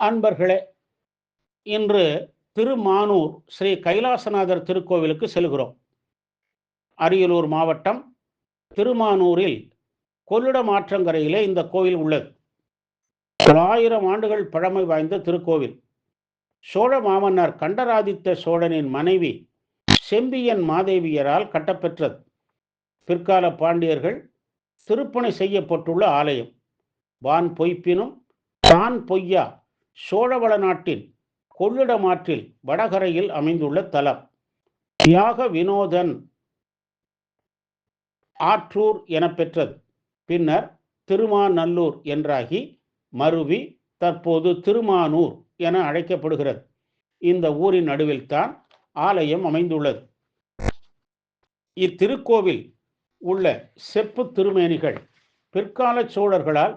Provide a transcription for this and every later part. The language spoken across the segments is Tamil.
அன்பர்களே, இன்று திருமானூர் ஸ்ரீ கைலாசநாதர் திருக்கோவிலுக்கு செல்கிறோம். அரியலூர் மாவட்டம் திருமானூரில் கொள்ளிடம் ஆற்றங்கரையிலே இந்த கோவில் உள்ளது. 1000 ஆண்டுகள் பழமை வாய்ந்த திருக்கோவில். சோழ மாமன்னர் கண்டராதித்த சோழனின் மனைவி செம்பியன் மாதேவியரால் கட்டப்பெற்றது. பிற்கால பாண்டியர்கள் திருப்பணி செய்யப்பட்டுள்ள ஆலயம். வான் பொய்ப்பினும் தான் பொய்யா சோழவள நாட்டின் கொள்ளிடம் ஆற்றில் வடகரையில் அமைந்துள்ள தலம். தியாக வினோதன் ஆற்றூர் என பெற்றது. பின்னர் திருமாநல்லூர் என்றாகி மருவி தற்போது திருமானூர் என அழைக்கப்படுகிறது. இந்த ஊரின் நடுவில் தான் ஆலயம் அமைந்துள்ளது. இத்திருக்கோவில் உள்ள செப்பு திருமேனிகள் பிற்கால சோழர்களால்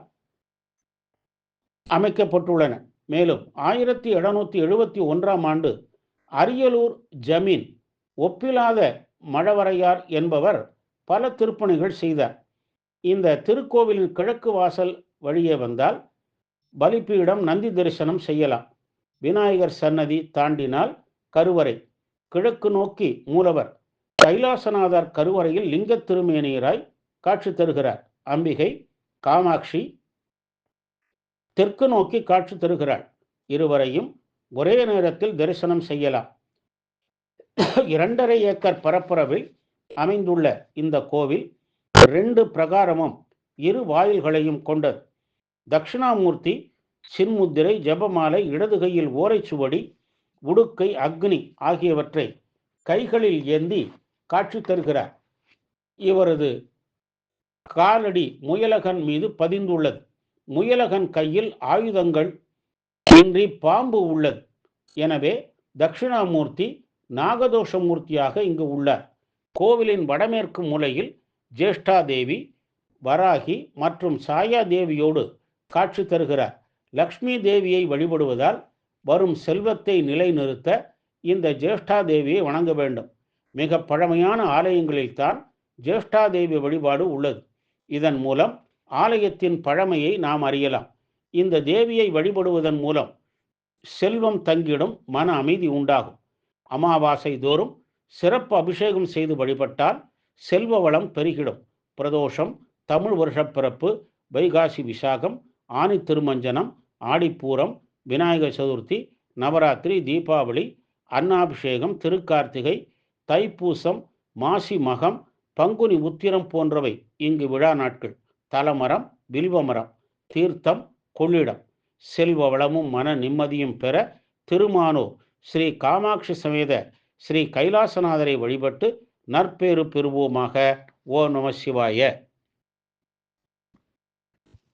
அமைக்கப்பட்டுள்ளன. மேலும் 1771ஆம் ஆண்டு அரியலூர் ஜமீன் ஒப்பிலாத மழவரையார் என்பவர் பல திருப்பணிகள் செய்தார். இந்த திருக்கோவிலின் கிழக்கு வாசல் வழியே வந்தால் பலிபீடம், நந்தி தரிசனம் செய்யலாம். விநாயகர் சன்னதி தாண்டினால் கருவறை. கிழக்கு நோக்கி மூலவர் கைலாசநாதர் கருவறையில் லிங்க திருமேனியராய் காட்சி தருகிறார். அம்பிகை காமாட்சி தெற்கு நோக்கி காட்சி தருகிறாள். இருவரையும் ஒரே நேரத்தில் தரிசனம் செய்யலாம். 2.5 ஏக்கர் பரப்பளவில் அமைந்துள்ள இந்த கோவில் 2 பிரகாரமும் 2 வாயில்களையும் கொண்டது. தட்சிணாமூர்த்தி சின்முத்திரை, ஜபமாலை, இடது கையில் ஓலைச்சுவடி, உடுக்கை, அக்னி ஆகியவற்றை கைகளில் ஏந்தி காட்சி தருகிறார். இவரது காலடி முயலகன் மீது பதிந்துள்ளது. முயலகன் கையில் ஆயுதங்கள் இன்றி பாம்பு உள்ளது. எனவே தட்சிணாமூர்த்தி நாகதோஷமூர்த்தியாக இங்கு உள்ளார். கோவிலின் வடமேற்கு மூலையில் ஜேஷ்டாதேவி, வராகி மற்றும் சாயாதேவியோடு காட்சி தருகிறார். லக்ஷ்மி தேவியை வழிபடுவதால் வரும் செல்வத்தை நிலைநிறுத்த இந்த ஜேஷ்டாதேவியை வணங்க வேண்டும். மிக பழமையான ஆலயங்களில் தான் ஜேஷ்டாதேவி வழிபாடு உள்ளது. இதன் மூலம் ஆலயத்தின் பழமையை நாம் அறியலாம். இந்த தேவியை வழிபடுவதன் மூலம் செல்வம் தங்கிடும், மன அமைதி உண்டாகும். அமாவாசை தோறும் சிறப்பு அபிஷேகம் செய்து வழிபட்டால் செல்வ வளம் பெருகிடும். பிரதோஷம், தமிழ் வருஷப்பிறப்பு, வைகாசி விசாகம், ஆனி திருமஞ்சனம், ஆடிப்பூரம், விநாயகர் சதுர்த்தி, நவராத்திரி, தீபாவளி, அன்னாபிஷேகம், திருக்கார்த்திகை, தைப்பூசம், மாசி மகம், பங்குனி உத்திரம் போன்றவை இங்கு விழா நாட்கள். தலமரம், வில்வமரம், தீர்த்தம், கொள்ளிடம். செல்வ வளமும் மன நிம்மதியும் பெற திருமானூர் ஸ்ரீ காமாட்சி சமேத ஸ்ரீ கைலாசநாதரை வழிபட்டு நற்பேறு பெறுவோமாக. ஓ நம சிவாய.